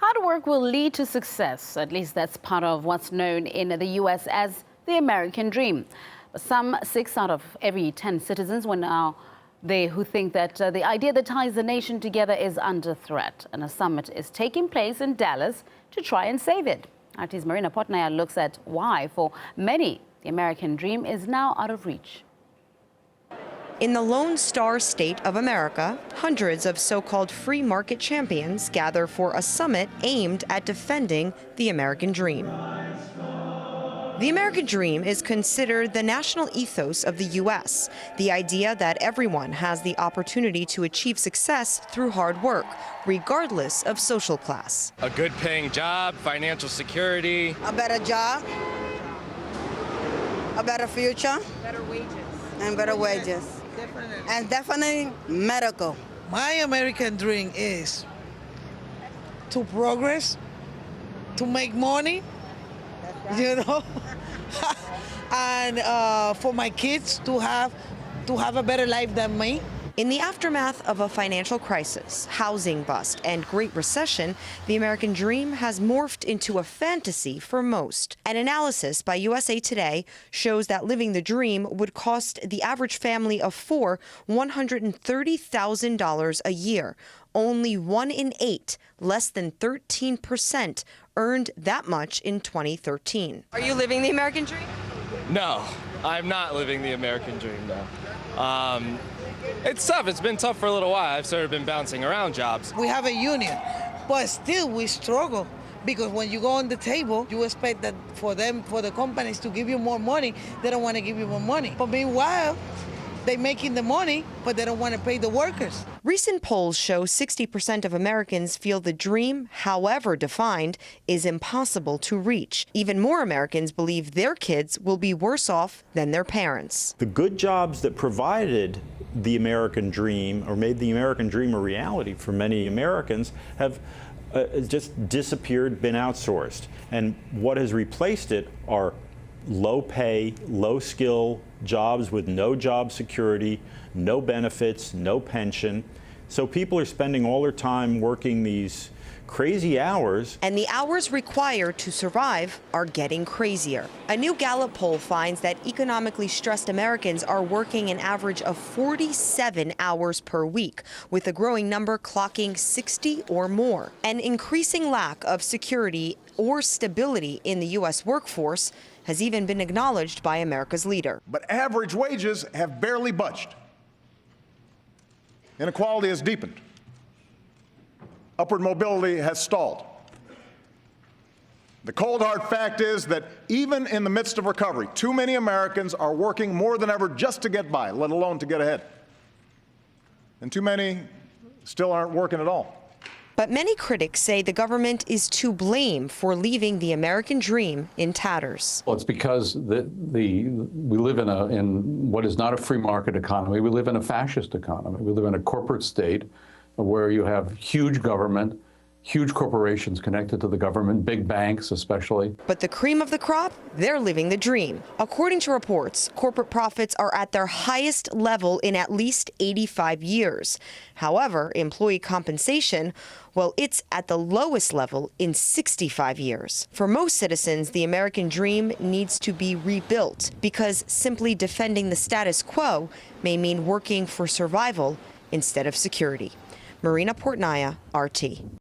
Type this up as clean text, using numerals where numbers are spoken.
Hard work will lead to success. At least that's part of what's known in the U.S. as the American dream. But some 6 out of every 10 citizens who think that the idea that ties the nation together is under threat. And a summit is taking place in Dallas to try and save it. RT's Marina Portnaya looks at why, for many, the American dream is now out of reach. In the Lone Star State of America, hundreds of so-called free market champions gather for a summit aimed at defending the American dream. The American dream is considered the national ethos of the U.S., the idea that everyone has the opportunity to achieve success through hard work, regardless of social class. A good paying job, financial security. A better job, a better future. Better wages. And better wages. And definitely medical. My American dream is to progress, to make money, you know, and for my kids to have a better life than me. In the aftermath of a financial crisis, housing bust, and Great Recession, the American dream has morphed into a fantasy for most. An analysis by USA Today shows that living the dream would cost the average family of 4 $130,000 a year. Only 1 in 8, less than 13%, earned that much in 2013. Are you living the American dream? No, I'm not living the American dream, no. It's tough. It's been tough for a little while. I've sort of been bouncing around jobs. We have a union, but still we struggle because when you go on the table, you expect that for the companies to give you more money. They don't want to give you more money. But meanwhile, they're making the money, but they don't want to pay the workers. Recent polls show 60% of Americans feel the dream, however defined, is impossible to reach. Even more Americans believe their kids will be worse off than their parents. The good jobs that provided the American dream or made the American dream a reality for many Americans have just disappeared, been outsourced. And what has replaced it are low pay, low skill jobs with no job security, no benefits, no pension. So people are spending all their time working these crazy hours. And the hours required to survive are getting crazier. A new Gallup poll finds that economically stressed Americans are working an average of 47 hours per week, with a growing number clocking 60 or more. An increasing lack of security or stability in the U.S. workforce has even been acknowledged by America's leader. But average wages have barely budged. Inequality has deepened. Upward mobility has stalled. The cold hard fact is that even in the midst of recovery, too many Americans are working more than ever just to get by, let alone to get ahead. And too many still aren't working at all. But many critics say the government is to blame for leaving the American dream in tatters. Well, it's because we live in what is not a free market economy. We live in a fascist economy. We live in a corporate state where you have huge government, huge corporations connected to the government, big banks especially. But the cream of the crop, they're living the dream. According to reports, corporate profits are at their highest level in at least 85 years. However, employee compensation, well, it's at the lowest level in 65 years. For most citizens, the American dream needs to be rebuilt because simply defending the status quo may mean working for survival instead of security. Marina Portnaya, RT.